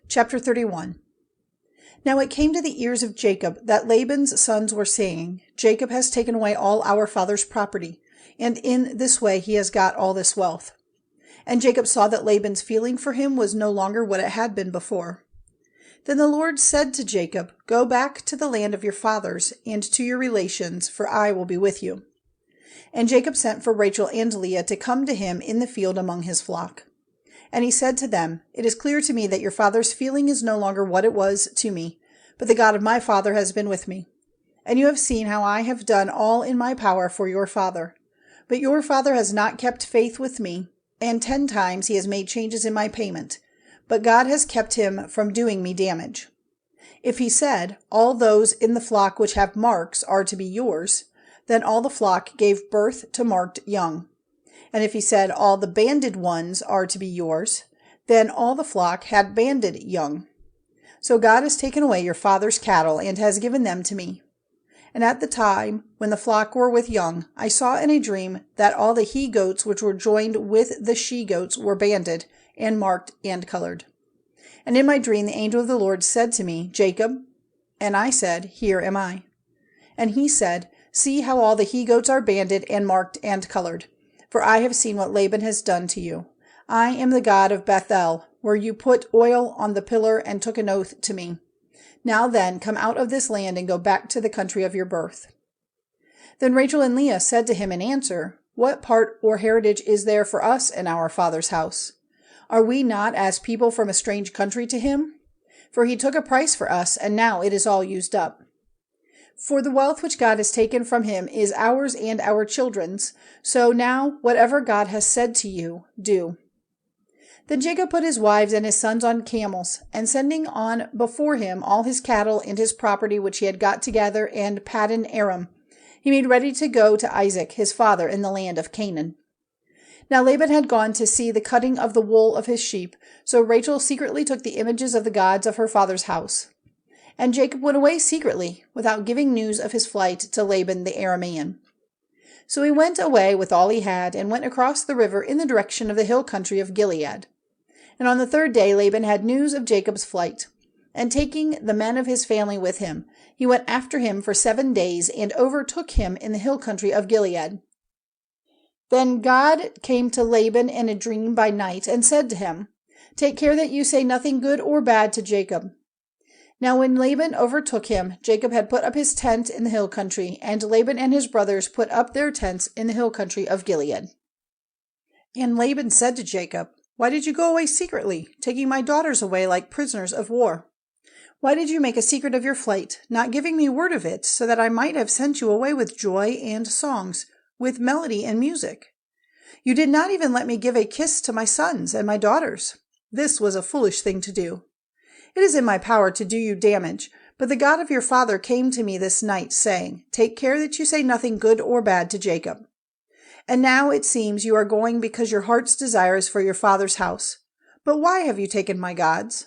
Chapter 31. Now it came to the ears of Jacob that Laban's sons were saying, Jacob has taken away all our father's property, and in this way he has got all this wealth. And Jacob saw that Laban's feeling for him was no longer what it had been before. Then the Lord said to Jacob, Go back to the land of your fathers and to your relations, for I will be with you. And Jacob sent for Rachel and Leah to come to him in the field among his flock. And he said to them, It is clear to me that your father's feeling is no longer what it was to me, but the God of my father has been with me. And you have seen how I have done all in my power for your father. But your father has not kept faith with me, and 10 times he has made changes in my payment. But God has kept him from doing me damage. If he said, All those in the flock which have marks are to be yours, then all the flock gave birth to marked young. And if he said, All the banded ones are to be yours, then all the flock had banded young. So God has taken away your father's cattle and has given them to me. And at the time when the flock were with young, I saw in a dream that all the he-goats which were joined with the she-goats were banded and marked and colored. And in my dream the angel of the Lord said to me, Jacob. And I said, Here am I. And he said, See how all the he-goats are banded and marked and colored. For I have seen what Laban has done to you. I am the God of Bethel, where you put oil on the pillar and took an oath to me. Now then, come out of this land and go back to the country of your birth. Then Rachel and Leah said to him in answer, What part or heritage is there for us in our father's house? Are we not as people from a strange country to him? For he took a price for us, and now it is all used up. For the wealth which God has taken from him is ours and our children's. So now, whatever God has said to you, do. Then Jacob put his wives and his sons on camels, and sending on before him all his cattle and his property which he had got together and Paddan Aram, he made ready to go to Isaac his father in the land of Canaan. Now Laban had gone to see the cutting of the wool of his sheep, so Rachel secretly took the images of the gods of her father's house. And Jacob went away secretly, without giving news of his flight to Laban the Aramean. So he went away with all he had, and went across the river in the direction of the hill country of Gilead. And on the 3rd day Laban had news of Jacob's flight. And taking the men of his family with him, he went after him for 7 days, and overtook him in the hill country of Gilead. Then God came to Laban in a dream by night, and said to him, Take care that you say nothing good or bad to Jacob. Now when Laban overtook him, Jacob had put up his tent in the hill country, and Laban and his brothers put up their tents in the hill country of Gilead. And Laban said to Jacob, Why did you go away secretly, taking my daughters away like prisoners of war? Why did you make a secret of your flight, not giving me word of it, so that I might have sent you away with joy and songs, with melody and music? You did not even let me give a kiss to my sons and my daughters. This was a foolish thing to do. It is in my power to do you damage, but the God of your father came to me this night, saying, Take care that you say nothing good or bad to Jacob. And now it seems you are going because your heart's desire is for your father's house. But why have you taken my gods?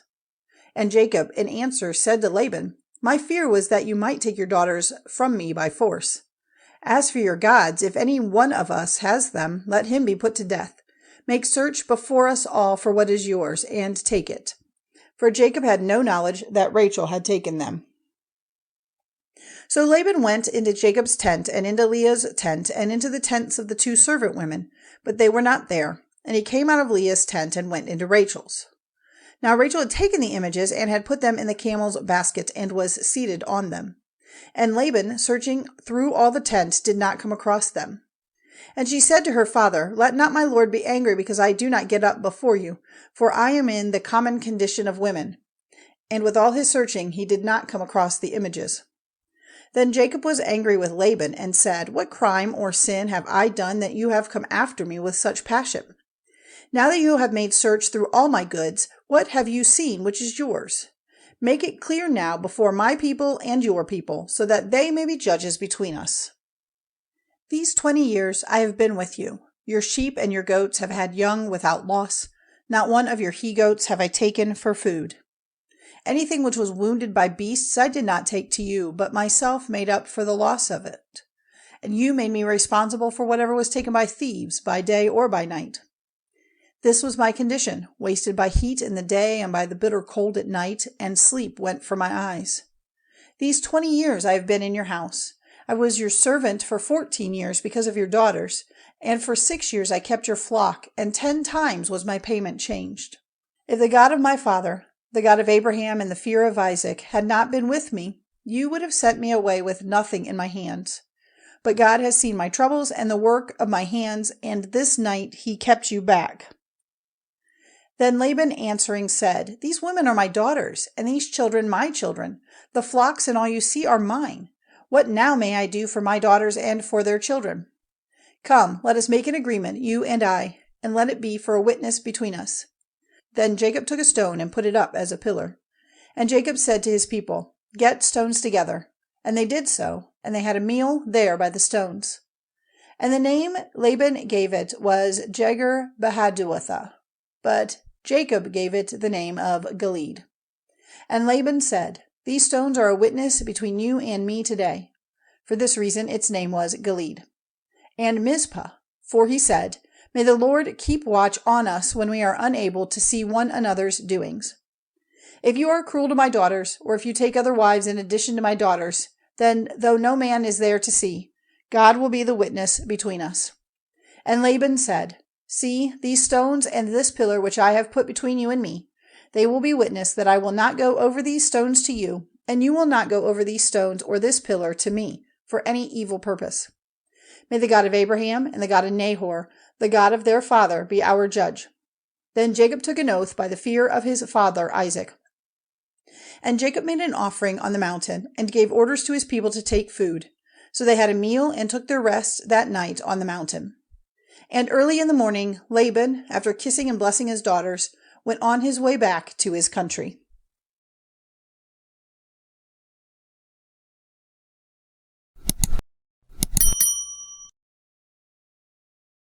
And Jacob in answer said to Laban, My fear was that you might take your daughters from me by force. As for your gods, if any one of us has them, let him be put to death. Make search before us all for what is yours, and take it. For Jacob had no knowledge that Rachel had taken them. So Laban went into Jacob's tent, and into Leah's tent, and into the tents of the 2 servant women, but they were not there. And he came out of Leah's tent and went into Rachel's. Now Rachel had taken the images and had put them in the camel's basket, and was seated on them. And Laban, searching through all the tents, did not come across them. And she said to her father, Let not my lord be angry because I do not get up before you, for I am in the common condition of women. And with all his searching, he did not come across the images. Then Jacob was angry with Laban, and said, What crime or sin have I done that you have come after me with such passion? Now that you have made search through all my goods, what have you seen which is yours? Make it clear now before my people and your people, so that they may be judges between us. These 20 years I have been with you. Your sheep and your goats have had young without loss. Not one of your he-goats have I taken for food. Anything which was wounded by beasts I did not take to you, but myself made up for the loss of it. And you made me responsible for whatever was taken by thieves, by day or by night. This was my condition, wasted by heat in the day and by the bitter cold at night, and sleep went from my eyes. These 20 years I have been in your house. I was your servant for 14 years because of your daughters, and for 6 years I kept your flock, and 10 times was my payment changed. If the God of my father, the God of Abraham and the fear of Isaac, had not been with me, you would have sent me away with nothing in my hands. But God has seen my troubles and the work of my hands, and this night he kept you back." Then Laban answering said, "These women are my daughters, and these children my children. The flocks and all you see are mine. What now may I do for my daughters and for their children? Come, let us make an agreement, you and I, and let it be for a witness between us." Then Jacob took a stone and put it up as a pillar. And Jacob said to his people, "Get stones together." And they did so, and they had a meal there by the stones. And the name Laban gave it was Jegar-Bahaduotha, but Jacob gave it the name of Gilead. And Laban said, "These stones are a witness between you and me today." For this reason its name was Gilead. And Mizpah, for he said, "May the Lord keep watch on us when we are unable to see one another's doings. If you are cruel to my daughters, or if you take other wives in addition to my daughters, then though no man is there to see, God will be the witness between us." And Laban said, "See, these stones and this pillar which I have put between you and me, they will be witness that I will not go over these stones to you, and you will not go over these stones or this pillar to me for any evil purpose. May the God of Abraham and the God of Nahor, the God of their father, be our judge." Then Jacob took an oath by the fear of his father Isaac. And Jacob made an offering on the mountain, and gave orders to his people to take food. So they had a meal and took their rest that night on the mountain. And early in the morning Laban, after kissing and blessing his daughters, went on his way back to his country.